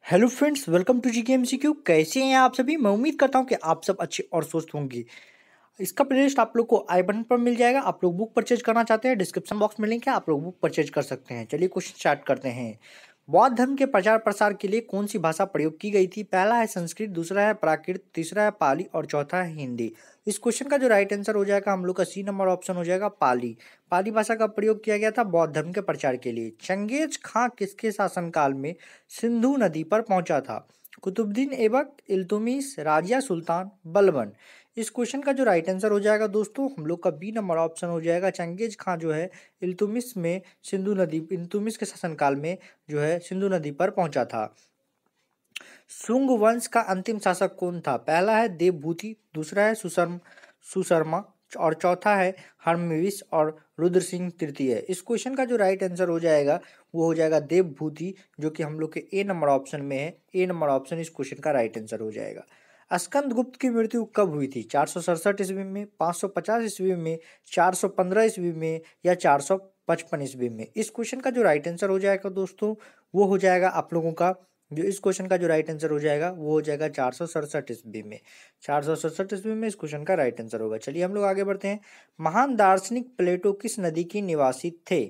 Hello friends, welcome to GKMCQ। कैसे हैं आप सभी? मैं उम्मीद करता हूं कि आप सब अच्छे और स्वस्थ होंगे। इसका प्लेलिस्ट आप लोग को आई बटन पर मिल जाएगा। आप लोग बुक परचेज करना चाहते हैं, डिस्क्रिप्शन बॉक्स में लिंक है, आप लोग बुक परचेज कर सकते हैं। चलिए क्वेश्चन स्टार्ट करते हैं। बौद्ध धर्म के प्रचार प्रसार के लिए कौन सी भाषा प्रयोग की गई थी? पहला है संस्कृत, दूसरा है प्राकृत, तीसरा है पाली और चौथा है हिंदी। इस क्वेश्चन का जो राइट आंसर हो जाएगा हम लोग का सी नंबर ऑप्शन हो जाएगा पाली। पाली भाषा का प्रयोग किया गया था बौद्ध धर्म के प्रचार के लिए। चंगेज खां किसके शासनकाल में सिंधु नदी पर पहुंचा था? कुतुबुद्दीन ऐबक, इल्तुमिश, राजिया सुल्तान, बलबन। इस क्वेश्चन का जो राइट आंसर हो जाएगा दोस्तों हम लोग का बी नंबर ऑप्शन हो जाएगा। चंगेज खां जो है इल्तुमिश के शासनकाल में जो है सिंधु नदी पर पहुंचा था। शुंग वंश का अंतिम शासक कौन था? पहला है देवभूति, दूसरा है सुशर्मा और चौथा है हर्षविश और रुद्र सिंह तृतीय। इस क्वेश्चन का जो राइट आंसर हो जाएगा वो हो जाएगा देवभूति, जो कि हम लोग के ए नंबर ऑप्शन में है। ए नंबर ऑप्शन इस क्वेश्चन का राइट आंसर हो जाएगा। स्कंदगुप्त की मृत्यु कब हुई थी? 467 ईस्वी में, 550 ईस्वी में, 415 ईस्वी में या 455 ईस्वी में? इस क्वेश्चन का जो राइट आंसर हो जाएगा दोस्तों वो हो जाएगा आप लोगों का जो इस क्वेश्चन का जो राइट आंसर हो जाएगा वो हो जाएगा 467 ईस्वी में। 467 ईस्वी में इस क्वेश्चन का राइट आंसर होगा। चलिए हम लोग आगे बढ़ते हैं। महान दार्शनिक प्लेटो किस नदी के निवासी थे?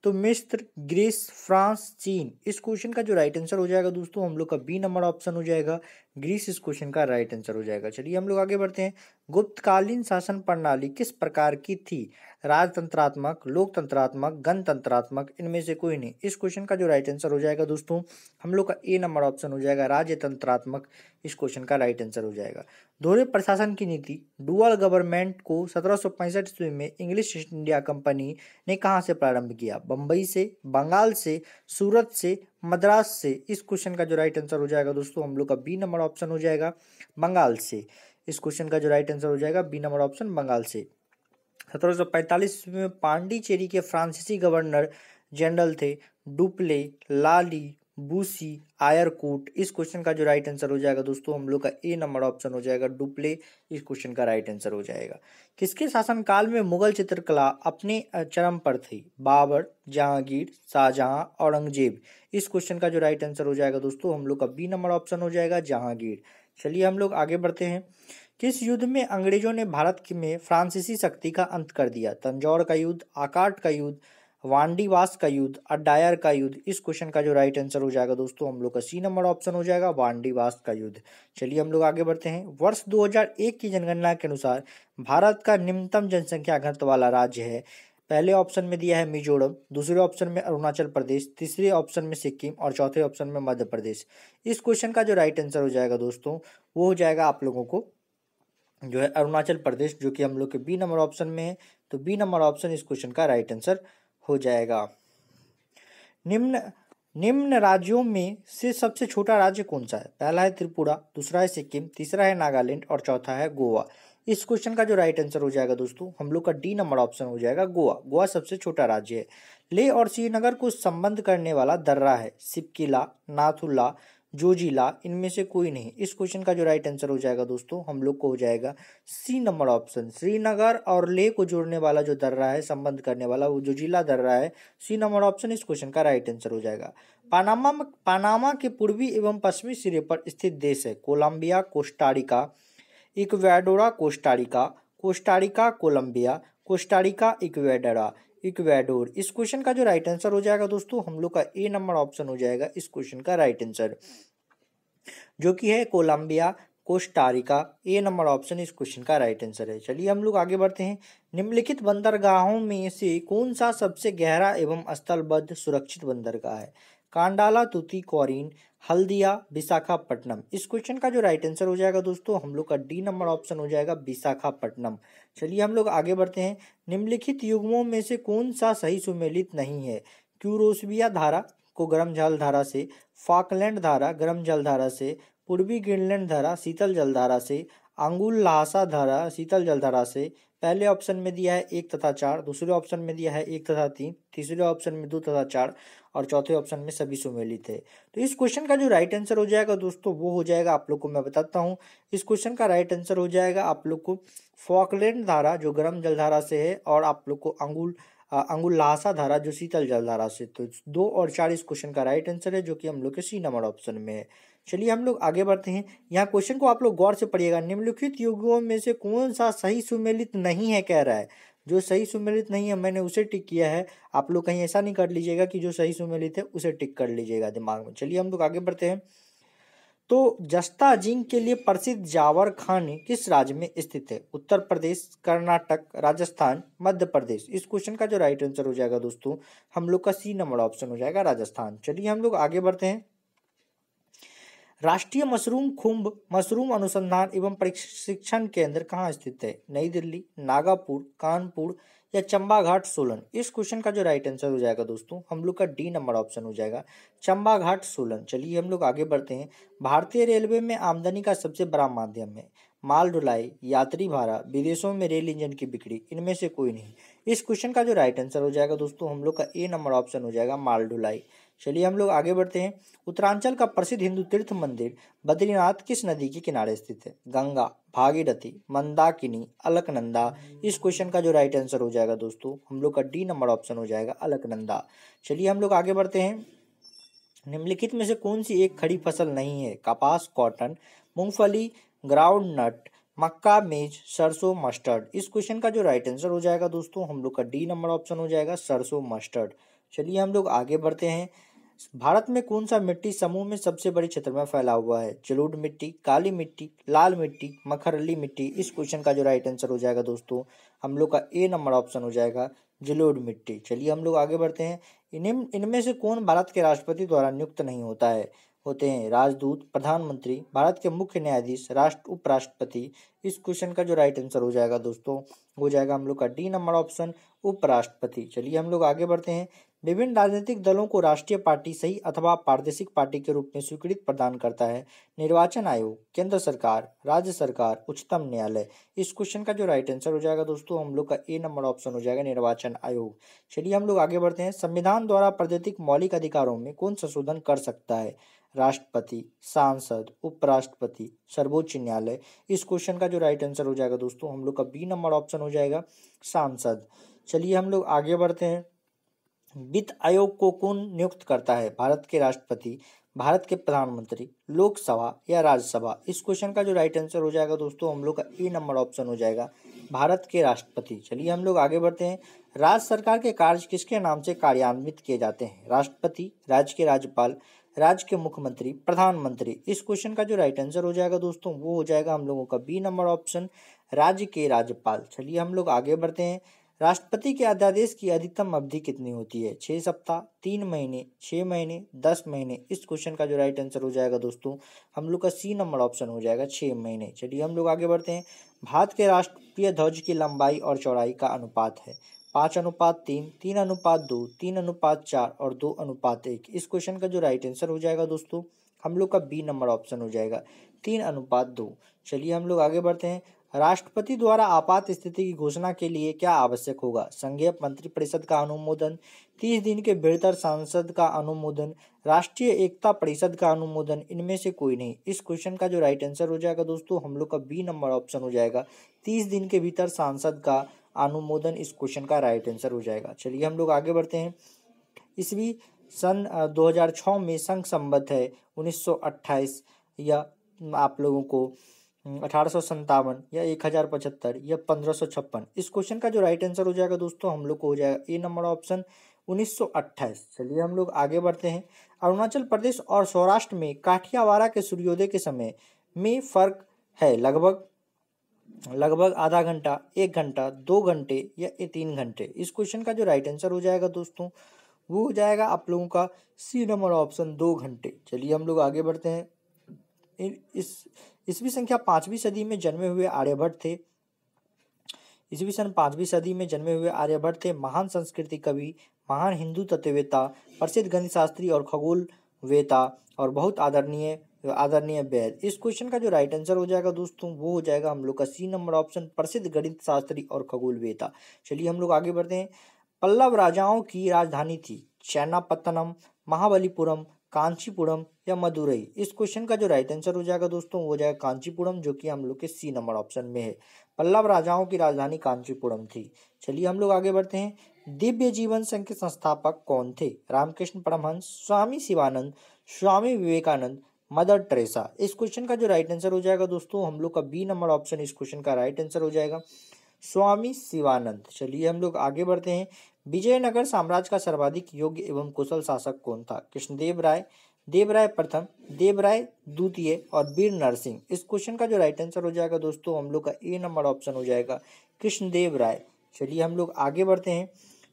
तो मिस्र, ग्रीस, फ्रांस, चीन। इस क्वेश्चन का जो राइट आंसर हो जाएगा दोस्तों हम लोग का बी नंबर ऑप्शन हो जाएगा ग्रीस। इस क्वेश्चन का राइट आंसर हो जाएगा। चलिए हम लोग आगे बढ़ते हैं। गुप्तकालीन शासन प्रणाली किस प्रकार की थी? राजतंत्रात्मक, लोकतंत्रात्मक, गणतंत्रात्मक, इनमें से कोई नहीं। इस क्वेश्चन का जो राइट आंसर हो जाएगा दोस्तों हम लोग का ए नंबर ऑप्शन हो जाएगा राजतंत्रात्मक। इस क्वेश्चन का राइट आंसर हो जाएगा। दोहरे प्रशासन की नीति डुअल गवर्नमेंट को 1765 ईस्वी में इंग्लिश ईस्ट इंडिया कंपनी ने कहाँ से प्रारंभ किया? बंबई से, बंगाल से, सूरत से, मद्रास से। इस क्वेश्चन का जो राइट आंसर हो जाएगा दोस्तों हम लोग का बी नंबर ऑप्शन हो जाएगा बंगाल से। इस क्वेश्चन का जो राइट आंसर हो जाएगा बी नंबर ऑप्शन बंगाल से। 1745 में पांडिचेरी के फ्रांसीसी गवर्नर जनरल थे डुप्ले, लाली, बूसी, आयरकूट। इस क्वेश्चन का जो राइट आंसर हो जाएगा दोस्तों हम लोग का ए नंबर ऑप्शन हो जाएगा डुप्ले। इस क्वेश्चन का राइट आंसर हो जाएगा। किसके शासनकाल में मुगल चित्रकला अपने चरम पर थी? बाबर, जहांगीर, शाहजहां, औरंगजेब। इस क्वेश्चन का जो राइट आंसर हो जाएगा दोस्तों हम लोग का बी नंबर ऑप्शन हो जाएगा जहांगीर। चलिए हम लोग आगे बढ़ते हैं। किस युद्ध में अंग्रेजों ने भारत में फ्रांसीसी शक्ति का अंत कर दिया? तंजौर का युद्ध, आकाट का युद्ध, वांडीवास का युद्ध, अड्डायर का युद्ध। इस क्वेश्चन का जो राइट आंसर हो जाएगा दोस्तों हम लोग का सी नंबर ऑप्शन हो जाएगा वांडीवास का युद्ध। चलिए हम लोग आगे बढ़ते हैं। वर्ष 2001 की जनगणना के अनुसार भारत का निम्नतम जनसंख्या घनत्व वाला राज्य है। पहले ऑप्शन में दिया है मिजोरम, दूसरे ऑप्शन में अरुणाचल प्रदेश, तीसरे ऑप्शन में सिक्किम और चौथे ऑप्शन में मध्य प्रदेश। इस क्वेश्चन का जो राइट आंसर हो जाएगा दोस्तों वो हो जाएगा आप लोगों को जो है अरुणाचल प्रदेश, जो कि हम लोग के बी नंबर ऑप्शन में है। तो बी नंबर ऑप्शन इस क्वेश्चन का राइट आंसर हो जाएगा। निम्न निम्न राज्यों में से सबसे छोटा राज्य कौन सा है? पहला है त्रिपुरा, दूसरा है सिक्किम, तीसरा है नागालैंड और चौथा है गोवा। इस क्वेश्चन का जो राइट आंसर हो जाएगा दोस्तों हम लोग का डी नंबर ऑप्शन हो जाएगा गोवा। गोवा सबसे छोटा राज्य है। लेह और श्रीनगर को संबंध करने वाला दर्रा है सिपकिला, नाथुला, जोजिला, इनमें से कोई नहीं। इस क्वेश्चन का जो राइट आंसर हो जाएगा दोस्तों हम लोग को हो जाएगा सी नंबर ऑप्शन। श्रीनगर और लेह को जोड़ने वाला जो दर्रा है, संबंध करने वाला, वो जोजिला दर्रा है। सी नंबर ऑप्शन इस क्वेश्चन का राइट आंसर हो जाएगा। पानामा के पूर्वी एवं पश्चिमी सिरे पर स्थित देश है Colombia, Costa Rica, Ecuador, Costa Rica, Costa Rica, Colombia, Costa Rica, Ecuador. इस क्वेश्चन का जो राइट आंसर हो जाएगा दोस्तों हम लोग का ए नंबर ऑप्शन हो जाएगा इस क्वेश्चन का राइट आंसर, जो कि है कोलंबिया, कोस्टारिका। ए नंबर ऑप्शन इस क्वेश्चन का राइट आंसर है। चलिए हम लोग आगे बढ़ते हैं। निम्नलिखित बंदरगाहों में से कौन सा सबसे गहरा एवं स्थलबद्ध सुरक्षित बंदरगाह है? कांडाला, तूतीकोरिन, हल्दिया, विशाखापट्टनम। इस क्वेश्चन का जो राइट आंसर हो जाएगा दोस्तों हम लोग का डी नंबर ऑप्शन हो जाएगा विशाखापट्टनम। चलिए हम लोग आगे बढ़ते हैं। निम्नलिखित युग्मों में से कौन सा सही सुमेलित नहीं है? क्यूरोसिया धारा को गर्म जल धारा से, फाकलैंड धारा गर्म जल धारा से, पूर्वी ग्रीनलैंड धारा शीतल जल धारा से, अंगुल लहासा धारा शीतल जल धारा से। पहले ऑप्शन में दिया है 1 तथा 4, दूसरे ऑप्शन में दिया है 1 तथा 3, तीसरे ऑप्शन में 2 तथा 4 और चौथे ऑप्शन में सभी सुमेलित है। तो इस क्वेश्चन का जो राइट आंसर हो जाएगा दोस्तों वो हो जाएगा आप लोग को मैं बताता हूँ। इस क्वेश्चन का राइट आंसर हो जाएगा आप लोग को फॉकलैंड धारा जो गर्म जल धारा से है, और आप लोग को अंगुल ल्हासा धारा जो शीतल जल धारा से। तो 2 और 4 इस क्वेश्चन का राइट आंसर है, जो कि हम लोग के सी नंबर ऑप्शन में है। चलिए हम लोग आगे बढ़ते हैं। यहाँ क्वेश्चन को आप लोग गौर से पढ़िएगा। निम्नलिखित युग्मों में से कौन सा सही सुमेलित नहीं है कह रहा है। जो सही सुमेलित नहीं है मैंने उसे टिक किया है। आप लोग कहीं ऐसा नहीं कर लीजिएगा कि जो सही सुमेलित है उसे टिक कर लीजिएगा दिमाग में। चलिए हम लोग आगे बढ़ते हैं। तो जस्ता जिंक के लिए प्रसिद्ध जावर खान किस राज्य में स्थित है? उत्तर प्रदेश, कर्नाटक, राजस्थान, मध्य प्रदेश। इस क्वेश्चन का जो राइट आंसर हो जाएगा दोस्तों हम लोग का सी नंबर ऑप्शन हो जाएगा, राजस्थान। चलिए हम लोग आगे बढ़ते हैं। राष्ट्रीय मशरूम खुंभ मशरूम अनुसंधान एवं प्रशिक्षण केंद्र कहाँ स्थित है? नई दिल्ली, नागपुर, कानपुर या चंबा घाट, सोलन। इस क्वेश्चन का जो राइट आंसर हो जाएगा दोस्तों हम लोग का डी नंबर ऑप्शन हो जाएगा, चंबा घाट, सोलन। चलिए हम लोग आगे बढ़ते हैं। भारतीय रेलवे में आमदनी का सबसे बड़ा माध्यम है? माल ढुलाई, यात्री भाड़ा, विदेशों में रेल इंजन की बिक्री। इनमें से कोई नहीं। इस क्वेश्चन का जो राइट आंसर हो जाएगा दोस्तों हम लोग का ए नंबर ऑप्शन हो जाएगा, माल ढुलाई। चलिए हम लोग आगे बढ़ते हैं। उत्तरांचल का प्रसिद्ध हिंदू तीर्थ मंदिर बद्रीनाथ किस नदी के किनारे स्थित है? गंगा, भागीरथी, मंदाकिनी, अलकनंदा। इस क्वेश्चन का जो राइट आंसर हो जाएगा दोस्तों हम लोग का डी नंबर ऑप्शन हो जाएगा, अलकनंदा। चलिए हम लोग आगे बढ़ते हैं। निम्नलिखित में से कौन सी एक खड़ी फसल नहीं है? कपास, कॉटन, मूंगफली, ग्राउंड नट, मक्का, मेज, सरसों, मस्टर्ड। इस क्वेश्चन का जो राइट आंसर हो जाएगा दोस्तों हम लोग का डी नंबर ऑप्शन हो जाएगा, सरसों, मस्टर्ड। चलिए हम लोग आगे बढ़ते हैं। भारत में कौन सा मिट्टी समूह में सबसे बड़े क्षेत्र में फैला हुआ है? जलोढ़ मिट्टी, काली मिट्टी, लाल मिट्टी, मखरली मिट्टी। इस क्वेश्चन का जो राइट आंसर हो जाएगा दोस्तों हम लोग का ए नंबर ऑप्शन हो जाएगा, जलोढ़ मिट्टी। चलिए हम लोग आगे बढ़ते हैं। इनमें से कौन भारत के राष्ट्रपति द्वारा नियुक्त नहीं होते हैं? राजदूत, प्रधानमंत्री, भारत के मुख्य न्यायाधीश, उपराष्ट्रपति। इस क्वेश्चन का जो राइट आंसर हो जाएगा दोस्तों हो जाएगा हम लोग का डी नंबर ऑप्शन, उपराष्ट्रपति। चलिए हम लोग आगे बढ़ते हैं। विभिन्न राजनीतिक दलों को राष्ट्रीय पार्टी सही अथवा प्रादेशिक पार्टी के रूप में स्वीकृति प्रदान करता है? निर्वाचन आयोग, केंद्र सरकार, राज्य सरकार, उच्चतम न्यायालय। इस क्वेश्चन का जो राइट आंसर हो जाएगा दोस्तों हम लोग का ए नंबर ऑप्शन हो जाएगा, निर्वाचन आयोग। चलिए हम लोग आगे बढ़ते हैं। संविधान द्वारा प्रदत्त मौलिक अधिकारों में कौन संशोधन कर सकता है? राष्ट्रपति, सांसद, उपराष्ट्रपति, सर्वोच्च न्यायालय। इस क्वेश्चन का जो राइट आंसर हो जाएगा दोस्तों हम लोग का बी नंबर ऑप्शन हो जाएगा, सांसद। चलिए हम लोग आगे बढ़ते हैं। वित्त आयोग को कौन नियुक्त करता है? भारत के राष्ट्रपति, भारत के प्रधानमंत्री, लोकसभा या राज्यसभा। इस क्वेश्चन का जो राइट आंसर हो जाएगा दोस्तों हम लोग का ए नंबर ऑप्शन हो जाएगा, भारत के राष्ट्रपति। चलिए हम लोग आगे बढ़ते हैं। राज्य सरकार के कार्य किसके नाम से कार्यान्वित किए जाते हैं? राष्ट्रपति, राज्य के राज्यपाल, राज्य के मुख्यमंत्री, प्रधानमंत्री। इस क्वेश्चन का जो राइट आंसर हो जाएगा दोस्तों वो हो जाएगा हम लोगों का बी नंबर ऑप्शन, राज्य के राज्यपाल। चलिए हम लोग आगे बढ़ते हैं। राष्ट्रपति के अध्यादेश की अधिकतम अवधि कितनी होती है? 6 सप्ताह, 3 महीने, 6 महीने, 10 महीने। इस क्वेश्चन का जो राइट आंसर हो जाएगा दोस्तों हम लोग का सी नंबर ऑप्शन हो जाएगा, 6 महीने। चलिए हम लोग आगे बढ़ते हैं। भारत के राष्ट्रीय ध्वज की लंबाई और चौड़ाई का अनुपात है? 5:3, 3:2, 3:4 और 2:1। इस क्वेश्चन का जो राइट आंसर हो जाएगा दोस्तों हम लोग का बी नंबर ऑप्शन हो जाएगा, 3:2। चलिए हम लोग आगे बढ़ते हैं। राष्ट्रपति द्वारा आपात स्थिति की घोषणा के लिए क्या आवश्यक होगा? संघीय मंत्रिपरिषद का अनुमोदन, 30 दिन के भीतर सांसद का अनुमोदन, राष्ट्रीय एकता परिषद का अनुमोदन। इनमें से कोई नहीं। इस क्वेश्चन का जो राइट आंसर हो जाएगा दोस्तों हम लोग का बी नंबर ऑप्शन हो जाएगा, 30 दिन के भीतर सांसद का अनुमोदन। इस क्वेश्चन का राइट आंसर हो जाएगा। चलिए हम लोग आगे बढ़ते हैं। ईस्वी सन 2006 में संघ संबद्ध है 1928 या आप लोगों को 1857 या 1075 या 1556। इस क्वेश्चन का जो राइट आंसर हो जाएगा दोस्तों हम लोग को हो जाएगा ए नंबर ऑप्शन, 1928। चलिए हम लोग आगे बढ़ते हैं। अरुणाचल प्रदेश और सौराष्ट्र में काठियावाड़ के सूर्योदय के समय में फर्क है? लगभग आधा घंटा, 1 घंटा, 2 घंटे या 3 घंटे। इस क्वेश्चन का जो राइट आंसर हो जाएगा दोस्तों वो हो जाएगा आप लोगों का सी नंबर ऑप्शन, 2 घंटे। चलिए हम लोग आगे बढ़ते हैं। ईस्वी संख्या 5वीं सदी में जन्मे हुए आर्यभट्ट थे। ईस्वी सन 5वीं सदी में जन्मे हुए आर्यभट्ट थे महान संस्कृति कवि, महान हिंदू तत्ववेता, प्रसिद्ध गणित शास्त्री और खगोलवेता और बहुत आदरणीय वैद। इस क्वेश्चन का जो राइट आंसर हो जाएगा दोस्तों वो हो जाएगा हम लोग का सी नंबर ऑप्शन, प्रसिद्ध गणित शास्त्री और खगोलवेता। चलिए हम लोग आगे बढ़ते हैं। पल्लव राजाओं की राजधानी थी? चेन्नापत्तनम, महाबलीपुरम, कांचीपुरम या मदुरई? इस क्वेश्चन का जो राइट आंसर हो जाएगा दोस्तों वो हो जाएगा कांचीपुरम, जो कि हम लोग के सी नंबर ऑप्शन में है। पल्लव राजाओं की राजधानी कांचीपुरम थी। चलिए हम लोग आगे बढ़ते हैं। दिव्य जीवन संघ के संस्थापक कौन थे? रामकृष्ण परमहंस, स्वामी शिवानंद, स्वामी विवेकानंद, मदर टेरेसा? इस क्वेश्चन का जो राइट आंसर हो जाएगा दोस्तों हम लोग का बी नंबर ऑप्शन इस क्वेश्चन का राइट आंसर हो जाएगा, स्वामी शिवानंद। चलिए हम लोग आगे बढ़ते हैं। विजयनगर साम्राज्य का सर्वाधिक योग्य एवं कुशल शासक कौन था? कृष्णदेव राय, देवराय प्रथम, देवराय द्वितीय और वीर नरसिंह? इस क्वेश्चन का जो राइट आंसर हो जाएगा दोस्तों हम लोग का ए नंबर ऑप्शन हो जाएगा, कृष्णदेव राय। चलिए हम लोग आगे बढ़ते हैं।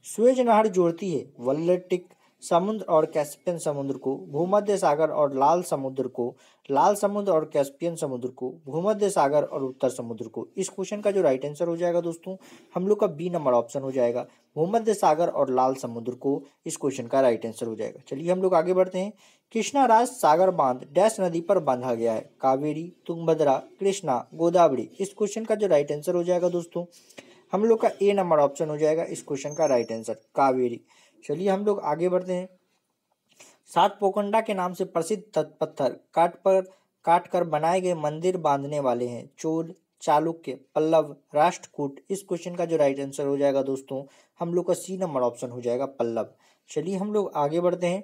स्वेज नहर जोड़ती है वल्लेटिक समुद्र और कैस्पियन समुद्र को, भूमध्य सागर और लाल समुद्र को, लाल समुद्र और कैस्पियन समुद्र को, भूमध्य सागर और उत्तर समुद्र को? इस क्वेश्चन का जो राइट आंसर हो जाएगा दोस्तों हम लोग का बी नंबर ऑप्शन हो जाएगा, भूमध्य सागर और लाल समुद्र को इस क्वेश्चन का राइट आंसर हो जाएगा। चलिए हम लोग आगे बढ़ते हैं। कृष्णाराज सागर बांध डैश नदी पर बांधा गया है? कावेरी, तुंगभद्रा, कृष्णा, गोदावरी? इस क्वेश्चन का जो राइट आंसर हो जाएगा दोस्तों हम लोग का ए नंबर ऑप्शन हो जाएगा इस क्वेश्चन का राइट आंसर, कावेरी। चलिए हम लोग आगे बढ़ते हैं। सात पोखंडा के नाम से प्रसिद्ध पत्थर काट कर बनाए गए मंदिर बांधने वाले हैं? चोल, चालुक्य, पल्लव, राष्ट्रकूट? इस क्वेश्चन का जो राइट आंसर हो जाएगा दोस्तों हम लोग का सी नंबर ऑप्शन हो जाएगा, पल्लव। चलिए हम लोग आगे बढ़ते हैं।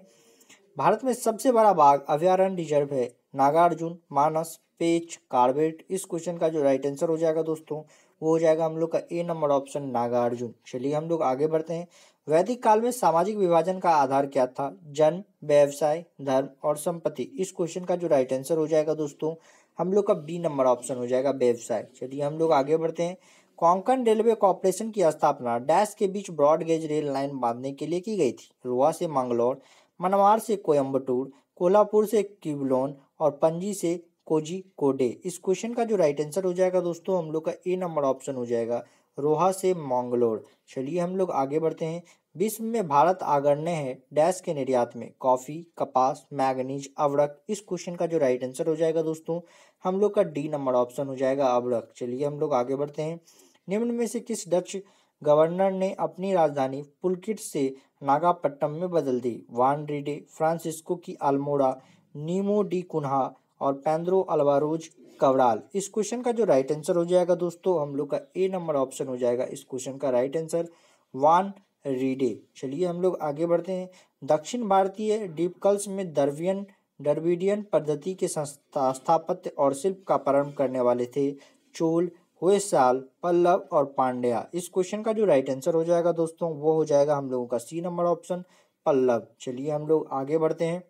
भारत में सबसे बड़ा बाघ अभयारण्य रिजर्व है? नागार्जुन, मानस, पेंच, कार्बेट? इस क्वेश्चन का जो राइट आंसर हो जाएगा दोस्तों वो हो जाएगा हम लोग का ए नंबर ऑप्शन, नागार्जुन। चलिए हम लोग आगे बढ़ते हैं। वैदिक काल में सामाजिक विभाजन का आधार क्या था? जन्म, व्यवसाय, धर्म और संपत्ति? इस क्वेश्चन का जो राइट आंसर हो जाएगा दोस्तों हम लोग का बी नंबर ऑप्शन हो जाएगा, व्यवसाय। चलिए हम लोग आगे बढ़ते हैं। कोंकण रेलवे कॉर्पोरेशन की स्थापना डैश के बीच ब्रॉड गेज रेल लाइन बांधने के लिए की गई थी? रोहा से मंगलौर, मनमाड़ से कोयम्बटूर, कोल्हापुर से क्यूबलोन और पणजी से कोझिकोडे? इस क्वेश्चन का जो राइट आंसर हो जाएगा दोस्तों हम लोग का ए नंबर ऑप्शन हो जाएगा, रोहा से मंगलोर। चलिए हम लोग आगे बढ़ते हैं। विश्व में भारत अग्रणी है डैश के निर्यात में? कॉफी, कपास, मैंगनीज, अवरक? इस क्वेश्चन का जो राइट आंसर हो जाएगा दोस्तों हम लोग का डी नंबर ऑप्शन हो जाएगा, अवरक। चलिए हम लोग आगे बढ़ते हैं। निम्न में से किस डच गवर्नर ने अपनी राजधानी पुलकिट से नागापट्टनम में बदल दी? वान रीडे, फ्रांसिस्को की अल्मोड़ा, नीमो डी कुन्हा और पेड्रो अल्वारोज कवराल? इस क्वेश्चन का जो राइट आंसर हो जाएगा दोस्तों हम लोग का ए नंबर ऑप्शन हो जाएगा इस क्वेश्चन का राइट आंसर, वान रीडे। चलिए हम लोग आगे बढ़ते हैं। दक्षिण भारतीय द्वीपकल्प में द्रविडियन पद्धति के स्थापत्य और शिल्प का प्रारंभ करने वाले थे? चोल, होयसाल, पल्लव और पांड्या? इस क्वेश्चन का जो राइट आंसर हो जाएगा दोस्तों वो हो जाएगा हम लोगों का सी नंबर ऑप्शन, पल्लव। चलिए हम लोग आगे बढ़ते हैं।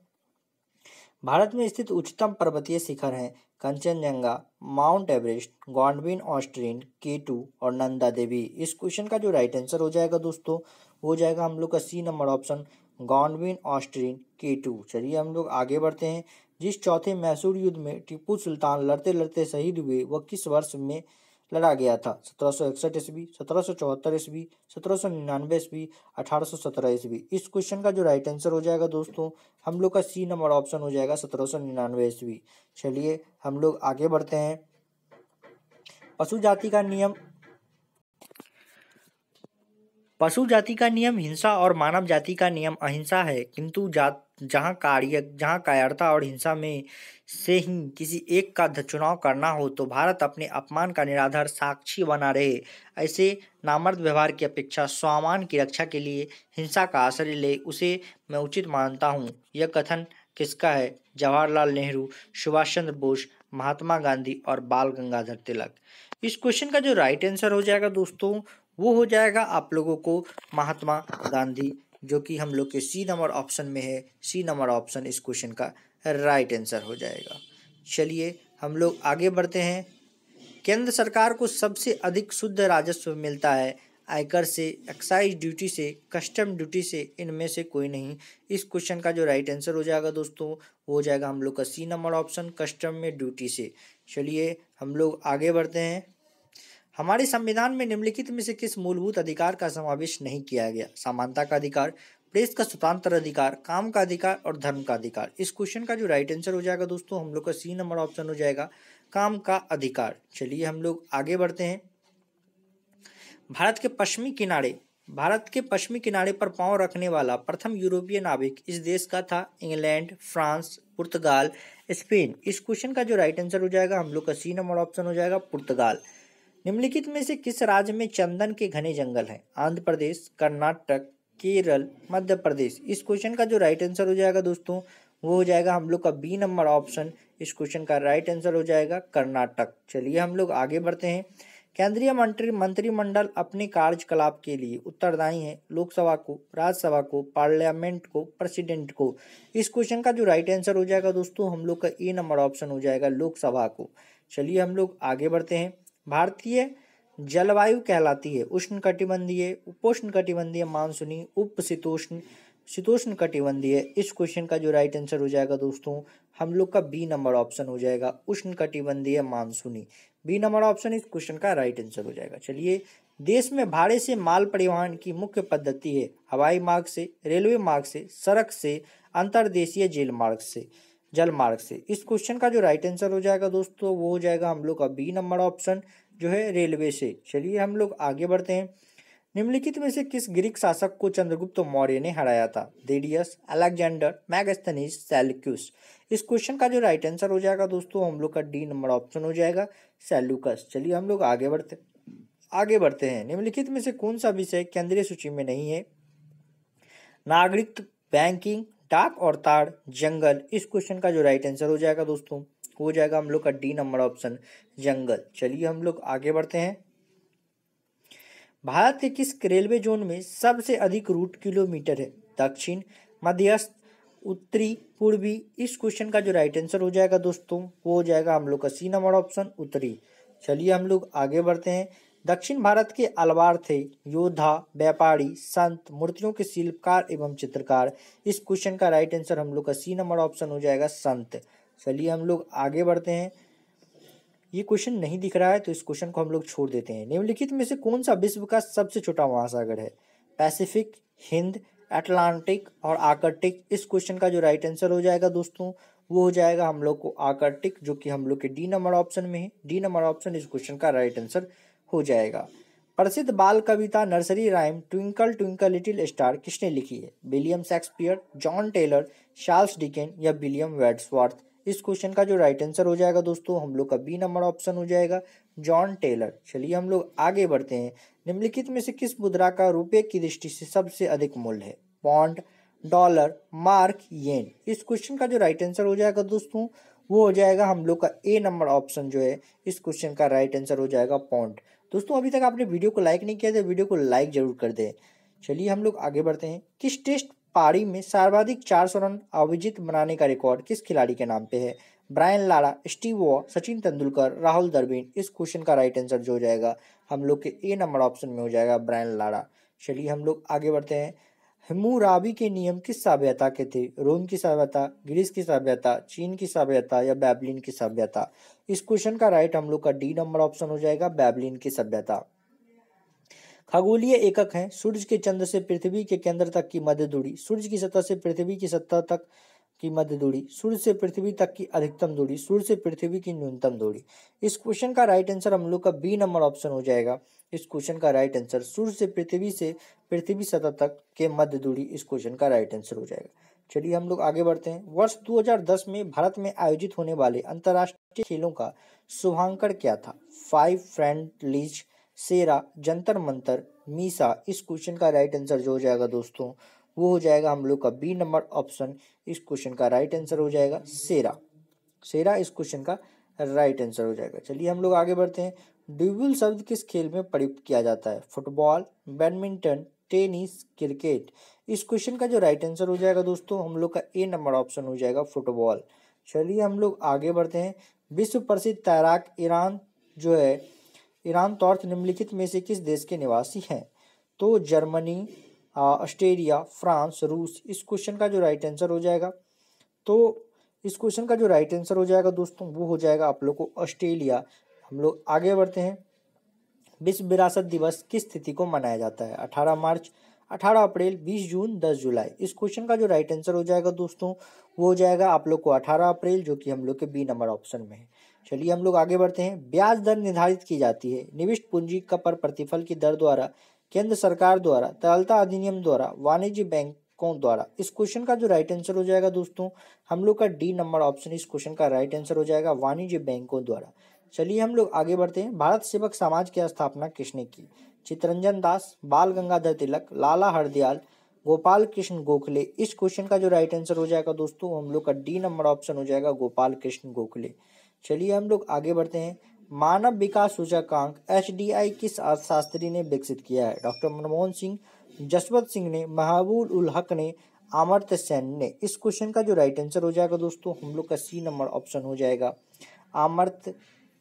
भारत में स्थित उच्चतम पर्वतीय शिखर हैं? Kanchenjunga, mount Everest, Godwin Austen, K2 और नंदा देवी? इस क्वेश्चन का जो राइट आंसर हो जाएगा दोस्तों वो हो जाएगा हम लोग का C number option, Godwin Austen, K2। चलिए हम लोग आगे बढ़ते हैं। जिस चौथे मैसूर युद्ध में टीपू सुल्तान लड़ते लड़ते शहीद हुए वह किस वर्ष में लड़ा गया था? 1761 ईस्वी, 1774 ईस्वी, 1799 ईस्वी, 1817 ईस्वी? इस क्वेश्चन का जो राइट आंसर हो जाएगा दोस्तों हम लोग का सी नंबर ऑप्शन हो जाएगा 1799 ईस्वी। चलिए हम लोग आगे बढ़ते हैं। पशु जाति का नियम हिंसा और मानव जाति का नियम अहिंसा है, किंतु जहाँ कायरता और हिंसा में से ही किसी एक का चुनाव करना हो तो भारत अपने अपमान का निराधार साक्षी बना रहे। ऐसे नामर्द व्यवहार की अपेक्षा स्वाभिमान की रक्षा के लिए हिंसा का आश्रय ले उसे मैं उचित मानता हूँ। यह कथन किसका है? जवाहरलाल नेहरू, सुभाष चंद्र बोस, महात्मा गांधी और बाल गंगाधर तिलक? इस क्वेश्चन का जो राइट आंसर हो जाएगा दोस्तों वो हो जाएगा आप लोगों को महात्मा गांधी, जो कि हम लोग के सी नंबर ऑप्शन में है। सी नंबर ऑप्शन इस क्वेश्चन का राइट आंसर हो जाएगा। चलिए हम लोग आगे बढ़ते हैं। केंद्र सरकार को सबसे अधिक शुद्ध राजस्व मिलता है? आयकर से, एक्साइज ड्यूटी से, कस्टम ड्यूटी से? इनमें से कोई नहीं। इस क्वेश्चन का जो राइट आंसर हो जाएगा दोस्तों वो हो जाएगा हम लोग का सी नंबर ऑप्शन, कस्टम में ड्यूटी से। चलिए हम लोग आगे बढ़ते हैं। हमारे संविधान में निम्नलिखित में से किस मूलभूत अधिकार का समावेश नहीं किया गया? समानता का अधिकार, प्रेस का स्वतंत्र अधिकार, काम का अधिकार और धर्म का अधिकार? इस क्वेश्चन का जो राइट आंसर हो जाएगा दोस्तों हम लोग का सी नंबर ऑप्शन हो जाएगा, काम का अधिकार। चलिए हम लोग आगे बढ़ते हैं। भारत के पश्चिमी किनारे भारत के पश्चिमी किनारे पर पांव रखने वाला प्रथम यूरोपीय नाविक इस देश का था। इंग्लैंड, फ्रांस, पुर्तगाल, स्पेन। इस क्वेश्चन का जो राइट आंसर हो जाएगा हम लोग का सी नंबर ऑप्शन हो जाएगा, पुर्तगाल। निम्नलिखित में से किस राज्य में चंदन के घने जंगल हैं? आंध्र प्रदेश, कर्नाटक, केरल, मध्य प्रदेश। इस क्वेश्चन का जो राइट आंसर हो जाएगा दोस्तों वो हो जाएगा हम लोग का बी नंबर ऑप्शन। इस क्वेश्चन का राइट आंसर हो जाएगा कर्नाटक। चलिए हम लोग आगे बढ़ते हैं। केंद्रीय मंत्रिमंडल अपने कार्यकलाप के लिए उत्तरदायी है? लोकसभा को, राज्यसभा को, पार्लियामेंट को, प्रेसिडेंट को। इस क्वेश्चन का जो राइट आंसर हो जाएगा दोस्तों हम लोग का ए नंबर ऑप्शन हो जाएगा, लोकसभा को। चलिए हम लोग आगे बढ़ते हैं। भारतीय जलवायु कहलाती है उष्णकटिबंधीय, उपोष्णकटिबंधीय, मानसूनी, उपशीतोष्ण, शीतोष्ण कटिबंधीय। इस क्वेश्चन का जो राइट आंसर हो जाएगा दोस्तों हम लोग का बी नंबर ऑप्शन हो जाएगा, उष्णकटिबंधीय मानसूनी। बी नंबर ऑप्शन इस क्वेश्चन का राइट आंसर हो जाएगा। चलिए, देश में भाड़े से माल परिवहन की मुख्य पद्धति है? हवाई मार्ग से, रेलवे मार्ग से, सड़क से, अंतर्देशीय जल मार्ग से। इस क्वेश्चन का जो राइट आंसर हो जाएगा दोस्तों वो हो जाएगा हम लोग का बी नंबर ऑप्शन जो है, रेलवे से। चलिए हम लोग आगे बढ़ते हैं। निम्नलिखित में से किस ग्रीक शासक को चंद्रगुप्त मौर्य ने हराया था? डेडियस, अलेक्जेंडर, मैगस्थनीज, सेल्यूकस। इस क्वेश्चन का जो राइट आंसर हो जाएगा दोस्तों हम लोग का डी नंबर ऑप्शन हो जाएगा, सेल्यूकस। चलिए हम लोग आगे बढ़ते हैं। निम्नलिखित में से कौन सा विषय केंद्रीय सूची में नहीं है? नागरिक, बैंकिंग, डाक और तार, जंगल। इस क्वेश्चन का जो राइट आंसर हो जाएगा दोस्तों हो जाएगा हम लोग का डी नंबर ऑप्शन, जंगल। चलिए हम लोग आगे बढ़ते हैं। भारत के किस रेलवे जोन में सबसे अधिक रूट किलोमीटर है? दक्षिण, मध्यस्थ, उत्तरी, पूर्वी। इस क्वेश्चन का जो राइट आंसर हो जाएगा दोस्तों वो हो जाएगा हम लोग का सी नंबर ऑप्शन, उत्तरी। चलिए हम लोग आगे बढ़ते हैं। दक्षिण भारत के अलवार थे योद्धा, व्यापारी, संत, मूर्तियों के शिल्पकार एवं चित्रकार। इस क्वेश्चन का राइट आंसर हम लोग का सी नंबर ऑप्शन हो जाएगा, संत। चलिए हम लोग आगे बढ़ते हैं। ये क्वेश्चन नहीं दिख रहा है तो इस क्वेश्चन को हम लोग छोड़ देते हैं। निम्नलिखित में से कौन सा विश्व का सबसे छोटा महासागर है? पैसिफिक, हिंद, अटलांटिक और आर्कटिक। इस क्वेश्चन का जो राइट आंसर हो जाएगा दोस्तों वो हो जाएगा हम लोग को आर्कटिक, जो कि हम लोग के डी नंबर ऑप्शन में है। डी नंबर ऑप्शन इस क्वेश्चन का राइट आंसर हो जाएगा। प्रसिद्ध बाल कविता nursery rhyme twinkle twinkle little star किसने लिखी है? William Shakespeare, John Taylor, Charles Dickens या विलियम वर्ड्सवर्थ। इस क्वेश्चन का जो राइट आंसर हो जाएगा दोस्तों हम लोग का बी नंबर ऑप्शन हो जाएगा, जॉन टेलर। चलिए हम लोग आगे बढ़ते हैं। निम्नलिखित में से किस मुद्रा का रुपए की दृष्टि से सबसे अधिक मूल्य है? पौंड, डॉलर, मार्क, येन। इस क्वेश्चन का जो राइट आंसर हो जाएगा दोस्तों वो हो जाएगा हम लोग का ए नंबर ऑप्शन जो है, इस क्वेश्चन का राइट आंसर हो जाएगा पौंड। दोस्तों अभी तक आपने वीडियो को लाइक नहीं किया तो वीडियो को लाइक जरूर कर दें। चलिए हम लोग आगे बढ़ते हैं। किस टेस्ट पारी में सर्वाधिक 400 रन अविजित बनाने का रिकॉर्ड किस खिलाड़ी के नाम पे है? Brian Lara, Steve Waugh, Sachin Tendulkar, Rahul Dravid. इस क्वेश्चन का राइट आंसर जो हो जाएगा हम लोग के ए नंबर ऑप्शन में हो जाएगा, ब्रायन लारा। चलिए हम लोग आगे बढ़ते हैं। हम्मुराबी के नियम किस सभ्यता के थे? रोम की सभ्यता, ग्रीस की सभ्यता, चीन की सभ्यता या बैबलिन की सभ्यता। इस क्वेश्चन का राइट हम लोग का डी नंबर ऑप्शन हो जाएगा, बैबलिन की सभ्यता। खगोलीय एकक हैं सूर्य के चंद्र से पृथ्वी के केंद्र तक की मध्य दूरी, सूर्य की सतह से पृथ्वी की सतह तक की मध्य दूरी, सूर्य से पृथ्वी तक की अधिकतम दूरी, सूर्य से पृथ्वी की न्यूनतम दूरी। इस क्वेश्चन का राइट आंसर हम लोग का बी नंबर ऑप्शन हो जाएगा। इस क्वेश्चन का राइट आंसर सूर्य से पृथ्वी सतह तक के मध्य दूरी, इस क्वेश्चन का राइट आंसर हो जाएगा। चलिए हम लोग आगे बढ़ते हैं। वर्ष 2010 में भारत में आयोजित होने वाले अंतर्राष्ट्रीय खेलों का शुभांकन क्या था? 5 फ्रेंडलीज, सेरा, जंतर मंतर, मीसा। इस क्वेश्चन का राइट आंसर जो हो जाएगा दोस्तों वो हो जाएगा हम लोग का बी नंबर ऑप्शन। इस क्वेश्चन का राइट आंसर हो जाएगा सेरा। सेरा इस क्वेश्चन का राइट आंसर हो जाएगा। चलिए हम लोग आगे बढ़ते हैं। ड्यूबल शब्द किस खेल में प्रयुक्त किया जाता है? Football, badminton, tennis, cricket. इस क्वेश्चन का जो राइट आंसर हो जाएगा दोस्तों हम लोग का ए नंबर ऑप्शन हो जाएगा, फुटबॉल। चलिए हम लोग आगे बढ़ते हैं। विश्व प्रसिद्ध तैराक ईरान तौर्थ निम्नलिखित में से किस देश के निवासी हैं? तो जर्मनी, ऑस्ट्रेलिया, फ्रांस, रूस। इस क्वेश्चन का जो राइट आंसर हो जाएगा दोस्तों वो हो जाएगा आप लोग को ऑस्ट्रेलिया। हम लोग आगे बढ़ते हैं। विश्व विरासत दिवस किस तिथि को मनाया जाता है? 18 मार्च, 18 अप्रैल, 20 जून, 10 जुलाई। इस क्वेश्चन का जो राइट आंसर हो जाएगा दोस्तों वो हो जाएगा आप लोग को 18 अप्रैल, जो कि हम लोग के बी नंबर ऑप्शन में है। चलिए हम लोग आगे बढ़ते हैं। ब्याज दर निर्धारित की जाती है निविष्ट पूंजी का पर प्रतिफल की दर द्वारा केंद्र सरकार द्वारा तरलता अधिनियम द्वारा, वाणिज्य बैंकों द्वारा। इस क्वेश्चन का जो राइट आंसर हो जाएगा दोस्तों हम लोग का डी नंबर ऑप्शन इस क्वेश्चन का राइट आंसर हो जाएगा, वाणिज्य बैंकों द्वारा। चलिए हम लोग आगे बढ़ते हैं। भारत सेवक समाज की स्थापना किसने की? चित्तरंजन दास, बाल गंगाधर तिलक, लाला हरदयाल, गोपाल कृष्ण गोखले। इस क्वेश्चन का जो राइट आंसर हो जाएगा दोस्तों हम लोग का डी नंबर ऑप्शन हो जाएगा, गोपाल कृष्ण गोखले। चलिए हम लोग आगे बढ़ते हैं। मानव विकास सूचकांक HDI किस अर्थशास्त्री ने विकसित किया है? डॉक्टर मनमोहन सिंह, जसवंत सिंह ने, महबूब उल हक ने, अमर्त्य सेन ने। इस क्वेश्चन का जो राइट आंसर हो जाएगा दोस्तों हम लोग का सी नंबर ऑप्शन हो जाएगा, अमर्त्य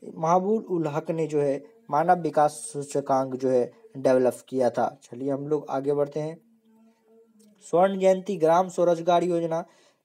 महबूब उल हक ने जो है मानव विकास सूचकांक जो है डेवलप किया था। चलिए हम लोग आगे बढ़ते हैं। स्वर्ण जयंती ग्राम स्वरोजगार योजना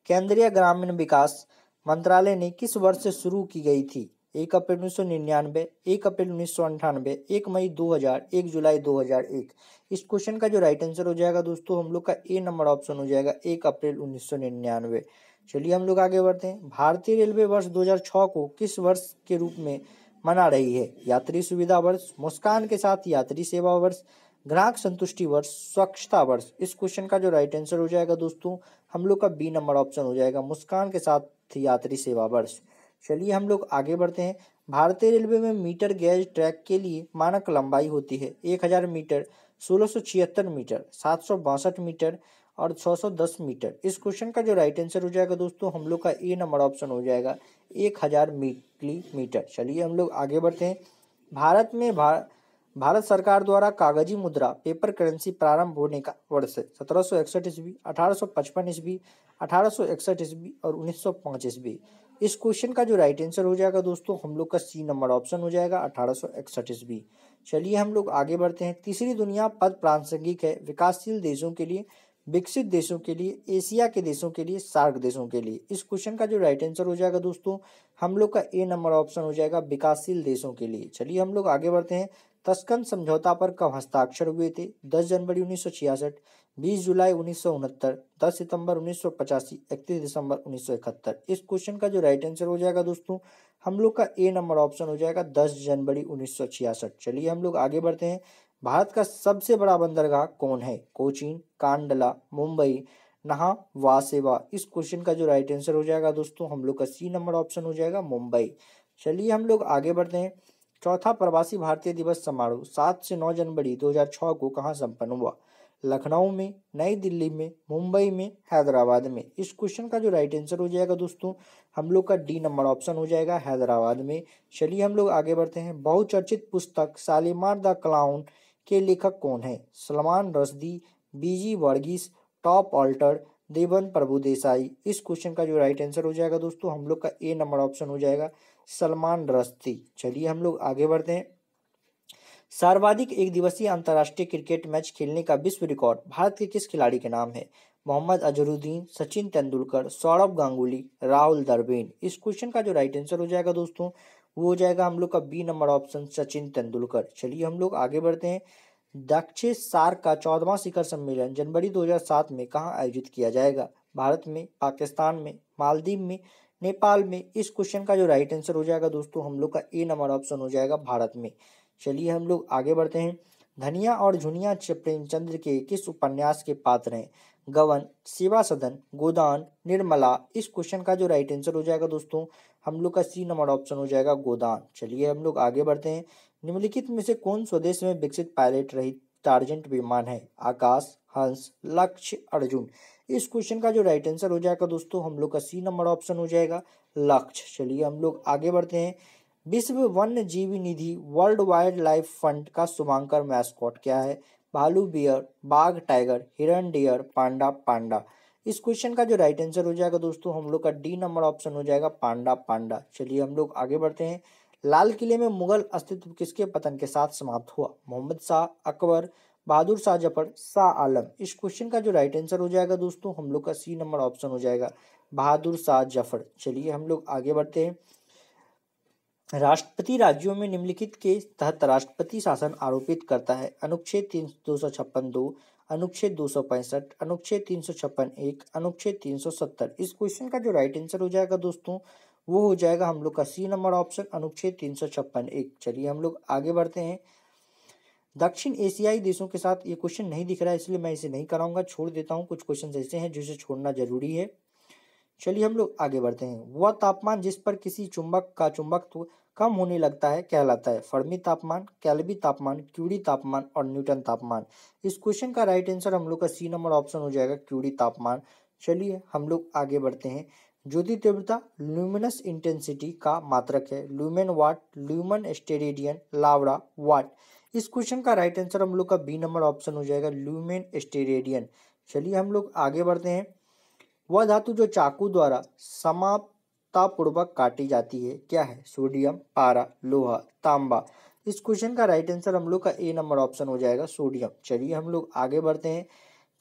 केंद्रीय ग्रामीण विकास मंत्रालय ने किस वर्ष से शुरू की गई थी? 1 अप्रैल 1999, 1 अप्रैल 1998, 1 मई 2000, 1 जुलाई 2001। इस क्वेश्चन का जो राइट आंसर हो जाएगा दोस्तों हम लोग का ए नंबर ऑप्शन हो जाएगा, 1 अप्रैल 1999। चलिए हम लोग आगे बढ़ते हैं। भारतीय रेलवे वर्ष 2006 को किस वर्ष के रूप में मना रही है? यात्री सुविधा वर्ष, मुस्कान के साथ यात्री सेवा वर्ष, ग्राहक संतुष्टि वर्ष, स्वच्छता वर्ष। इस क्वेश्चन का जो राइट आंसर हो जाएगा दोस्तों हम लोग का बी नंबर ऑप्शन हो जाएगा, मुस्कान के साथ यात्री सेवा वर्ष। चलिए हम लोग आगे बढ़ते हैं। भारतीय रेलवे में मीटर गेज ट्रैक के लिए मानक लंबाई होती है 1000 मीटर, 1676 मीटर, 762 मीटर और 610 मीटर। इस क्वेश्चन का जो राइट आंसर हो जाएगा दोस्तों हम लोग का ए नंबर ऑप्शन हो जाएगा, 1000 मिलीमीटर। चलिए हम लोग आगे बढ़ते हैं। भारत में भारत सरकार द्वारा कागजी मुद्रा पेपर करेंसी प्रारंभ होने का वर्ष है 1761 ईस्वी, 1855 ईस्वी, 1861 ईस्वी और 1905 ईस्वी। इस क्वेश्चन का जो राइट आंसर हो जाएगा दोस्तों हम लोग का सी नंबर ऑप्शन हो जाएगा, 1861 ईस्वी। चलिए हम लोग आगे बढ़ते हैं। तीसरी दुनिया पद प्रासंगिक है विकासशील देशों के लिए, विकसित देशों के लिए, एशिया के देशों के लिए, सार्क देशों के लिए। इस क्वेश्चन का जो राइट आंसर हो जाएगा दोस्तों हम लोग का ए नंबर ऑप्शन हो जाएगा, विकासशील देशों के लिए। चलिए हम लोग आगे बढ़ते हैं। तस्कन समझौता पर कब हस्ताक्षर हुए थे? 10 जनवरी 1966, 20 जुलाई 1969, 10 सितंबर 1985, 31 दिसंबर 1971। इस क्वेश्चन का जो राइट आंसर हो जाएगा दोस्तों हम लोग का ए नंबर ऑप्शन हो जाएगा, 10 जनवरी 1966। चलिए हम लोग आगे बढ़ते हैं। भारत का सबसे बड़ा बंदरगाह कौन है? कोचीन, कांडला, मुंबई, नहा वासेवा। इस क्वेश्चन का जो राइट आंसर हो जाएगा दोस्तों हम लोग का सी नंबर ऑप्शन हो जाएगा, मुंबई। चलिए हम लोग आगे बढ़ते हैं। चौथा प्रवासी भारतीय दिवस समारोह 7 से 9 जनवरी 2006 को कहाँ संपन्न हुआ? लखनऊ में, नई दिल्ली में, मुंबई में, हैदराबाद में। इस क्वेश्चन का जो राइट आंसर हो जाएगा दोस्तों हम लोग का डी नंबर ऑप्शन हो जाएगा, हैदराबाद में। चलिए हम लोग आगे बढ़ते हैं। बहुचर्चित पुस्तक शालीमार द क्लाउन के लेखक कौन है? सलमान रश्दी, बीजी वर्गीस, टॉप ऑल्टर, देवन प्रभु देसाई। इस क्वेश्चन का जो राइट आंसर हो जाएगा दोस्तों हम लोग का ए नंबर ऑप्शन हो जाएगा, सलमान रश्दी। चलिए हम लोग आगे बढ़ते हैं। सर्वाधिक एक दिवसीय अंतर्राष्ट्रीय क्रिकेट मैच खेलने का विश्व रिकॉर्ड भारत के किस खिलाड़ी के नाम है? मोहम्मद अजहरुद्दीन, सचिन तेंदुलकर, सौरव गांगुली, राहुल द्रविड़। इस क्वेश्चन का जो राइट आंसर हो जाएगा दोस्तों वो हो जाएगा हम लोग का B number option, Sachin Tendulkar. चलिए हम लोग आगे बढ़ते हैं। दक्षिण सार्क का 14वां शिखर सम्मेलन जनवरी 2007 में कहाँ आयोजित किया जाएगा? भारत में, पाकिस्तान में, मालदीव में, नेपाल में। इस क्वेश्चन का जो राइट आंसर हो जाएगा दोस्तों हम लोग का ए नंबर ऑप्शन हो जाएगा, भारत में। चलिए हम लोग आगे बढ़ते हैं। धनिया और झुनिया प्रेमचंद्र के किस उपन्यास के पात्र हैं? गबन, सेवा सदन, गोदान, निर्मला। इस क्वेश्चन का जो राइट आंसर हो जाएगा दोस्तों हम लोग का सी नंबर ऑप्शन हो जाएगा, गोदान। चलिए हम लोग आगे बढ़ते हैं। निम्नलिखित में से कौन स्वदेश में विकसित पायलट रहित टारजेंट विमान है? आकाश, हंस, लक्ष्य, अर्जुन। इस क्वेश्चन का जो राइट आंसर हो जाएगा दोस्तों हम लोग का सी नंबर ऑप्शन हो जाएगा, लक्ष्य। चलिए हम लोग आगे बढ़ते हैं। विश्व वन्य जीव निधि वर्ल्ड वाइल्ड लाइफ फंड का शुभांकर मैस्कॉट क्या है? भालू बियर, बाघ टाइगर, हिरन डियर, पांडा पांडा। इस क्वेश्चन का जो राइट आंसर हो जाएगा दोस्तों हम लोग का डी नंबर ऑप्शन हो जाएगा, पांडा पांडा। चलिए हम लोग आगे बढ़ते हैं। लाल किले में मुगल अस्तित्व किसके पतन के साथ समाप्त हुआ? मोहम्मद शाह, अकबर, बहादुर शाह जफर, शाह आलम। इस क्वेश्चन का जो राइट आंसर हो जाएगा दोस्तों हम लोग का सी नंबर ऑप्शन हो जाएगा, बहादुर शाह जफर। चलिए हम लोग आगे बढ़ते हैं। राष्ट्रपति राज्यों में निम्नलिखित के तहत राष्ट्रपति शासन आरोपित करता है? अनुच्छेद 256(2), अनुच्छेद 265, अनुच्छेद 356(1), अनुच्छेद 370। इस क्वेश्चन का जो राइट आंसर हो जाएगा दोस्तों वो हो जाएगा हम लोग का सी नंबर ऑप्शन, अनुच्छेद 356(1). चलिए हम लोग आगे बढ़ते हैं। दक्षिण एशियाई देशों के साथ ये क्वेश्चन नहीं दिख रहा है, इसलिए मैं इसे नहीं कराऊंगा, छोड़ देता हूँ। कुछ क्वेश्चन ऐसे हैं जिसे छोड़ना जरूरी है। चलिए हम लोग आगे बढ़ते हैं। वह तापमान जिस पर किसी चुंबक का चुंबकत्व कम होने लगता है कहलाता है फर्मी तापमान, केल्विन तापमान, क्यूरी तापमान और न्यूटन तापमान। इस क्वेश्चन का राइट आंसर हम लोग का सी नंबर ऑप्शन हो जाएगा, क्यूरी तापमान। चलिए हम लोग आगे बढ़ते हैं। ज्योति तीव्रता ल्यूमिनस इंटेंसिटी का मात्रक है ल्यूमेन वाट, ल्यूमन स्टेरेडियन, लावरा वाट। इस क्वेश्चन का राइट आंसर हम लोग का बी नंबर ऑप्शन हो जाएगा, ल्यूमेन स्टेरेडियन। चलिए हम लोग आगे बढ़ते हैं। वह धातु जो चाकू द्वारा समानतापूर्वक काटी जाती है क्या है? सोडियम, पारा, लोहा, तांबा। इस क्वेश्चन का राइट आंसर हम लोग का ए नंबर ऑप्शन हो जाएगा, सोडियम। चलिए हम लोग आगे बढ़ते हैं।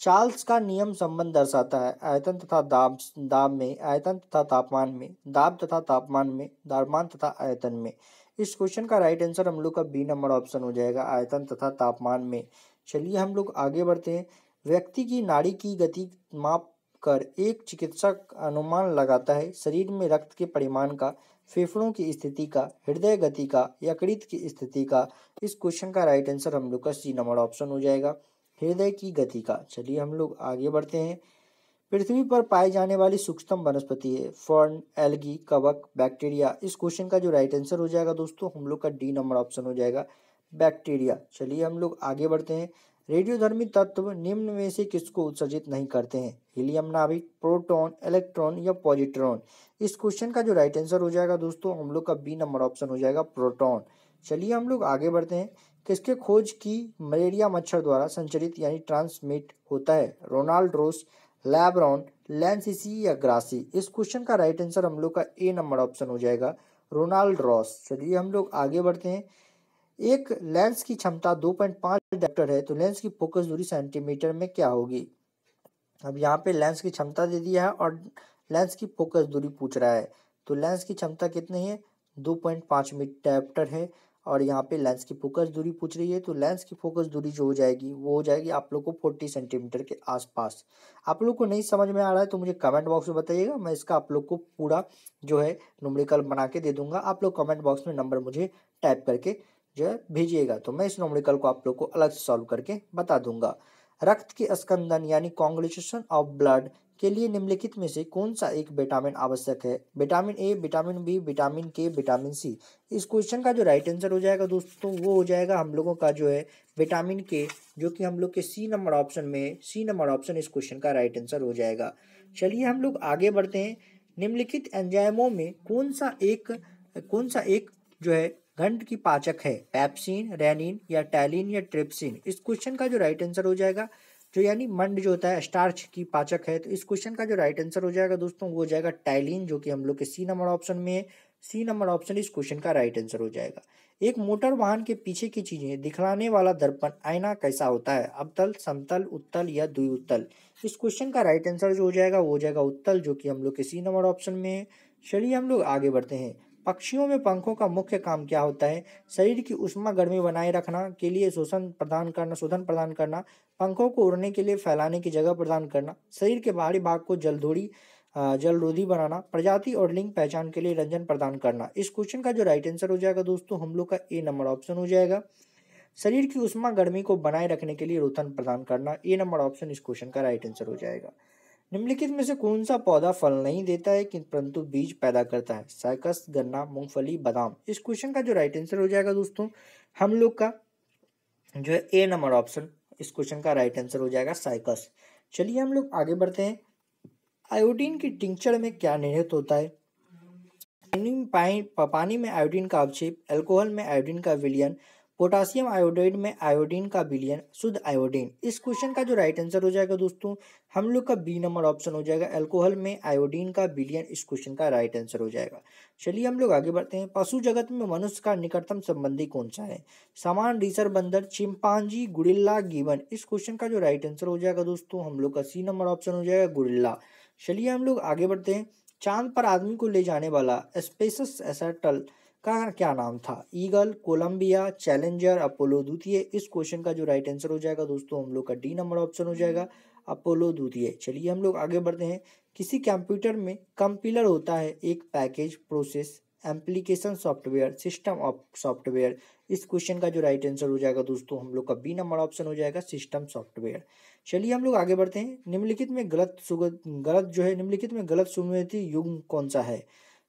चार्ल्स का नियम संबंध दर्शाता है आयतन तथा दाब दाब में, आयतन तथा तापमान में, दाब तथा तापमान में, द्रव्यमान तथा आयतन में। इस क्वेश्चन का राइट आंसर हम लोग का बी नंबर ऑप्शन हो जाएगा, आयतन तथा तापमान में। चलिए हम लोग आगे बढ़ते हैं। व्यक्ति की नाड़ी की गति माप कर एक चिकित्सक अनुमान लगाता है शरीर में रक्त के परिमाण का, फेफड़ों की स्थिति का, हृदय गति का, यकृत की स्थिति का। इस क्वेश्चन का राइट आंसर हम लोग का सी नंबर ऑप्शन हो जाएगा, हृदय की गति का। चलिए हम लोग आगे बढ़ते हैं। पृथ्वी पर पाई जाने वाली सूक्ष्मतम वनस्पति है फर्न, एल्गी, कवक, बैक्टीरिया। इस क्वेश्चन का जो राइट आंसर हो जाएगा दोस्तों हम लोग का डी नंबर ऑप्शन हो जाएगा, बैक्टीरिया। चलिए हम लोग आगे बढ़ते हैं। रेडियोधर्मी तत्व निम्न में से किसको उत्सर्जित नहीं करते हैं? हीलियम नाभिक, प्रोटॉन, इलेक्ट्रॉन या पॉजिट्रॉन। इस क्वेश्चन का जो राइट आंसर हो जाएगा दोस्तों हम लोग का बी नंबर ऑप्शन हो जाएगा, प्रोटॉन। चलिए हम लोग आगे बढ़ते हैं। किसके खोज की मलेरिया मच्छर द्वारा संचरित यानी ट्रांसमिट होता है? रोनाल्ड रोस, लैब्रॉन, लैंसिसी या ग्रासी। इस क्वेश्चन का राइट आंसर हम लोग का ए नंबर ऑप्शन हो जाएगा, रोनाल्ड रॉस। चलिए हम लोग आगे बढ़ते हैं। एक लेंस की क्षमता 2.5 डायोप्टर है तो लेंस की फोकस दूरी सेंटीमीटर में क्या होगी? अब यहाँ पे लेंस की क्षमता दे दिया है और लेंस की फोकस दूरी पूछ रहा है। तो लेंस की क्षमता कितनी है? 2.5 डायोप्टर है और यहाँ पे लेंस की फोकस दूरी पूछ रही है। तो लेंस की फोकस दूरी जो हो जाएगी वो हो जाएगी आप लोग को 40 सेंटीमीटर के आसपास। आप लोग को नहीं समझ में आ रहा है तो मुझे कमेंट बॉक्स में बताइएगा, मैं इसका आप लोग को पूरा जो है न्यूमेरिकल बना के दे दूंगा। आप लोग कमेंट बॉक्स में नंबर मुझे टाइप करके जो है भेजिएगा तो मैं इस न्यूमेरिकल को आप लोग को अलग से सॉल्व करके बता दूंगा। रक्त के स्कंदन यानी कॉन्गुलेशन ऑफ ब्लड के लिए निम्नलिखित में से कौन सा एक विटामिन आवश्यक है? Vitamin A, vitamin B, vitamin K, vitamin C. इस क्वेश्चन का जो राइट आंसर हो जाएगा दोस्तों वो हो जाएगा हम लोगों का जो है विटामिन के, जो कि हम लोग के सी नंबर ऑप्शन में, सी नंबर ऑप्शन इस क्वेश्चन का राइट आंसर हो जाएगा। चलिए हम लोग आगे बढ़ते हैं। निम्नलिखित एंजाइमों में कौन सा एक जो है घंट की पाचक है? पैप्सिन, रेनिन या टैलिन या ट्रिप्सिन। इस क्वेश्चन का जो राइट आंसर हो जाएगा जो यानी मंड जो होता है स्टार्च की पाचक है, तो इस क्वेश्चन का जो राइट आंसर हो जाएगा दोस्तों वो हो जाएगा टाइलिन, जो कि हम लोग के सी नंबर ऑप्शन में है। सी नंबर ऑप्शन इस क्वेश्चन का राइट आंसर हो जाएगा। एक मोटर वाहन के पीछे की चीजें दिखलाने वाला दर्पण आईना कैसा होता है? अवतल, समतल, उत्तल या द्विउत्तल। इस क्वेश्चन का राइट आंसर जो हो जाएगा वो हो जाएगा उत्तल, जो कि हम लोग के सी नंबर ऑप्शन में है। चलिए हम लोग आगे बढ़ते हैं। पक्षियों में पंखों का मुख्य काम क्या होता है? शरीर की ऊष्मा गर्मी बनाए रखना के लिए शोधन प्रदान करना, पंखों को उड़ने के लिए फैलाने की जगह प्रदान करना, शरीर के बाहरी भाग को जलरोधी बनाना, प्रजाति और लिंग पहचान के लिए रंजन प्रदान करना। इस क्वेश्चन का जो राइट आंसर हो जाएगा दोस्तों हम लोग का ए नंबर ऑप्शन हो जाएगा, शरीर की ऊष्मा गर्मी को बनाए रखने के लिए रोधन प्रदान करना। ए नंबर ऑप्शन इस क्वेश्चन का राइट आंसर हो जाएगा। निम्नलिखित में से कौन सा पौधा फल नहीं देता है परंतु बीज पैदा करता है? साइकस, गन्ना, मूंगफली, बादाम। इस क्वेश्चन का जो राइट आंसर हो जाएगा दोस्तों हम लोग का जो है ए नंबर ऑप्शन इस क्वेश्चन का राइट आंसर हो जाएगा, साइकस। चलिए हम लोग आगे बढ़ते हैं। आयोडीन की टिंचर में क्या निहित होता है? पानी में आयोडीन का अवक्षेप, अल्कोहल में आयोडीन का विलयन, पोटासियम आयोडाइड में आयोडीन का विलयन, शुद्ध आयोडीन। इस क्वेश्चन का जो राइट आंसर हो जाएगा दोस्तों हम लोग का बी नंबर ऑप्शन हो जाएगा, अल्कोहल में आयोडीन का विलयन इस क्वेश्चन का राइट आंसर हो जाएगा। चलिए हम लोग आगे बढ़ते हैं। पशु जगत में मनुष्य का निकटतम संबंधी कौन सा है? सामान, रीसर, बंदर, चिंपांजी, गुरिल्ला, गिबन। इस क्वेश्चन का जो राइट आंसर हो जाएगा दोस्तों हम लोग का सी नंबर ऑप्शन हो जाएगा, गुरिल्ला। चलिए हम लोग आगे बढ़ते हैं। चांद पर आदमी को ले जाने वाला स्पेस शटल का क्या नाम था? ईगल, कोलंबिया, चैलेंजर, अपोलो द्वितीय। इस क्वेश्चन का जो राइट आंसर हो जाएगा दोस्तों हम लोग का डी नंबर ऑप्शन हो जाएगा, अपोलो द्वितीय। चलिए हम लोग आगे बढ़ते हैं। किसी कंप्यूटर में कंपाइलर होता है एक package, process, application software, system of software. इस क्वेश्चन का जो राइट आंसर हो जाएगा दोस्तों हम लोग का बी नंबर ऑप्शन हो जाएगा, सिस्टम सॉफ्टवेयर। चलिए हम लोग आगे बढ़ते हैं। निम्नलिखित में गलत सुमेलित युग्म कौन सा है?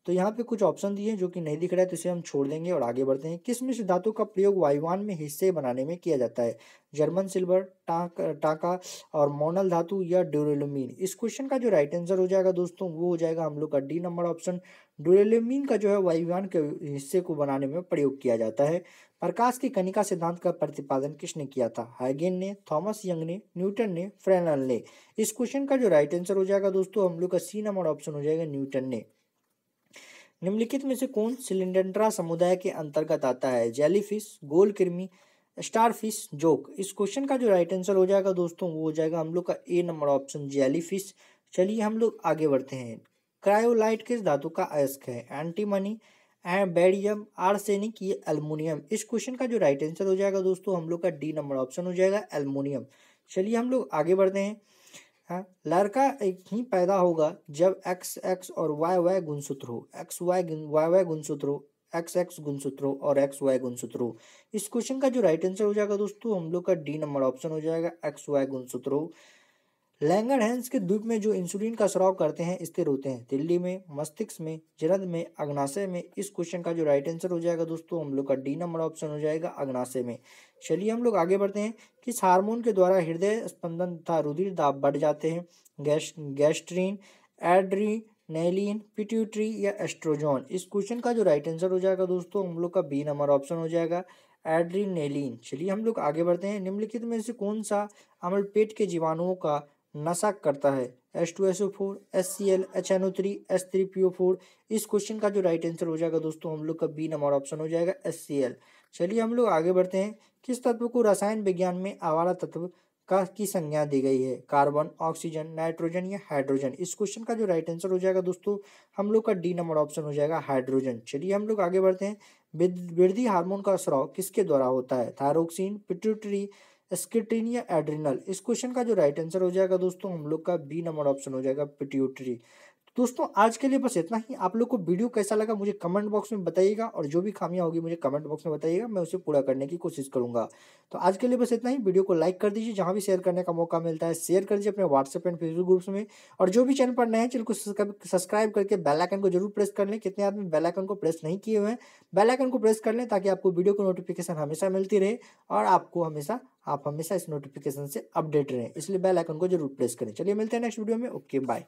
तो यहाँ पे कुछ ऑप्शन दिए हैं जो कि नहीं दिख रहा है, तो इसे हम छोड़ देंगे और आगे बढ़ते हैं। किस मिश्र धातु का प्रयोग वायुयान में हिस्से बनाने में किया जाता है? जर्मन सिल्वर, टाका और मोनल धातु या ड्यूरेलुमीन। इस क्वेश्चन का जो राइट आंसर हो जाएगा दोस्तों वो हो जाएगा हम लोग का डी नंबर ऑप्शन, ड्यूरेलुमीन का जो है वायुयान के हिस्से को बनाने में प्रयोग किया जाता है। प्रकाश की कणिका सिद्धांत का प्रतिपादन किसने किया था? हाइगेन ने, थॉमस यंग ने, न्यूटन ने, फ्रेनेल ने। इस क्वेश्चन का जो राइट आंसर हो जाएगा दोस्तों हम लोग का सी नंबर ऑप्शन हो जाएगा, न्यूटन ने। निम्नलिखित में से कौन सिलिंड्रा समुदाय के अंतर्गत आता है? जेलीफिश, गोल कृमि, स्टारफिश, जोक। इस क्वेश्चन का जो राइट आंसर हो जाएगा दोस्तों वो हो जाएगा हम लोग का ए नंबर ऑप्शन, जेलीफिश। चलिए हम लोग आगे बढ़ते हैं। क्रायोलाइट किस धातु का अयस्क है? एंटीमनी, बेरियम, आर्सेनिक, ये एल्युमिनियम। इस क्वेश्चन का जो राइट आंसर हो जाएगा दोस्तों हम लोग का डी नंबर ऑप्शन हो जाएगा, एल्युमिनियम। चलिए हम लोग आगे बढ़ते हैं। हाँ, लड़का एक ही पैदा होगा जब एक्स एक्स और वाई वाई गुणसूत्र हो, एक्स वाई वाई गुणसूत्र हो, एक्स एक्स गुणसूत्र हो और एक्स वाई गुणसूत्र हो। इस क्वेश्चन का जो राइट आंसर हो जाएगा दोस्तों हम लोग का डी नंबर ऑप्शन हो जाएगा, एक्स वाई गुणसूत्र हो। लैंगरहैंस के द्वीप में जो इंसुलिन का स्राव करते हैं स्थिर होते हैं? दिल्ली में, मस्तिष्क में, जरद में, अग्नाशय में। इस क्वेश्चन का जो राइट आंसर हो जाएगा दोस्तों हम लोग का डी नंबर ऑप्शन हो जाएगा, अग्नाशय में। चलिए हम लोग आगे बढ़ते हैं। किस हार्मोन के द्वारा हृदय स्पंदन तथा रुधिर दाब बढ़ जाते हैं? गैस्ट्रीन, एड्रीनैलिन, पिट्यूटरी या एस्ट्रोजन। इस क्वेश्चन का जो राइट आंसर हो जाएगा दोस्तों हम लोग का बी नंबर ऑप्शन हो जाएगा, एड्रीनैलिन। चलिए हम लोग आगे बढ़ते हैं। निम्नलिखित में से कौन सा अम्ल पेट के जीवाणुओं का नशा करता है? H2SO4, HCl, HNO3, H3PO4। इस क्वेश्चन का जो राइट आंसर हो जाएगा दोस्तों हम लोग का बी नंबर ऑप्शन हो जाएगा, HCl। चलिए हम लोग आगे बढ़ते हैं। किस तत्व को रसायन विज्ञान में आवारा तत्व की संज्ञा दी गई है? कार्बन, ऑक्सीजन, नाइट्रोजन या हाइड्रोजन। इस क्वेश्चन का जो राइट आंसर हो जाएगा दोस्तों हम लोग का डी नंबर ऑप्शन हो जाएगा, हाइड्रोजन। चलिए हम लोग आगे बढ़ते हैं। वृद्धि हार्मोन का स्राव किसके द्वारा होता है? थायरोक्सिन, पिट्यूटरी, स्किटिन या एड्रिनल। इस क्वेश्चन का जो राइट आंसर हो जाएगा दोस्तों हम लोग का बी नंबर ऑप्शन हो जाएगा, पिट्यूटरी। दोस्तों आज के लिए बस इतना ही। आप लोग को वीडियो कैसा लगा मुझे कमेंट बॉक्स में बताइएगा और जो भी खामियां होगी मुझे कमेंट बॉक्स में बताइएगा, मैं उसे पूरा करने की कोशिश करूंगा। तो आज के लिए बस इतना ही। वीडियो को लाइक कर दीजिए, जहां भी शेयर करने का मौका मिलता है शेयर कर दीजिए अपने व्हाट्सएप एंड फेसबुक ग्रुप्स में। और जो भी चैनल पर नए हैं चैनल को सब्सक्राइब करके बेल आइकन को जरूर प्रेस कर लें। कितने आदमी बेल आइकन को प्रेस नहीं किए हुए हैं, बेल आइकन को प्रेस कर लें ताकि आपको वीडियो की नोटिफिकेशन हमेशा मिलती रहे और आप हमेशा इस नोटिफिकेशन से अपडेट रहें। इसलिए बेल आइकन को जरूर प्रेस करें। चलिए मिलते हैं नेक्स्ट वीडियो में। Okay bye.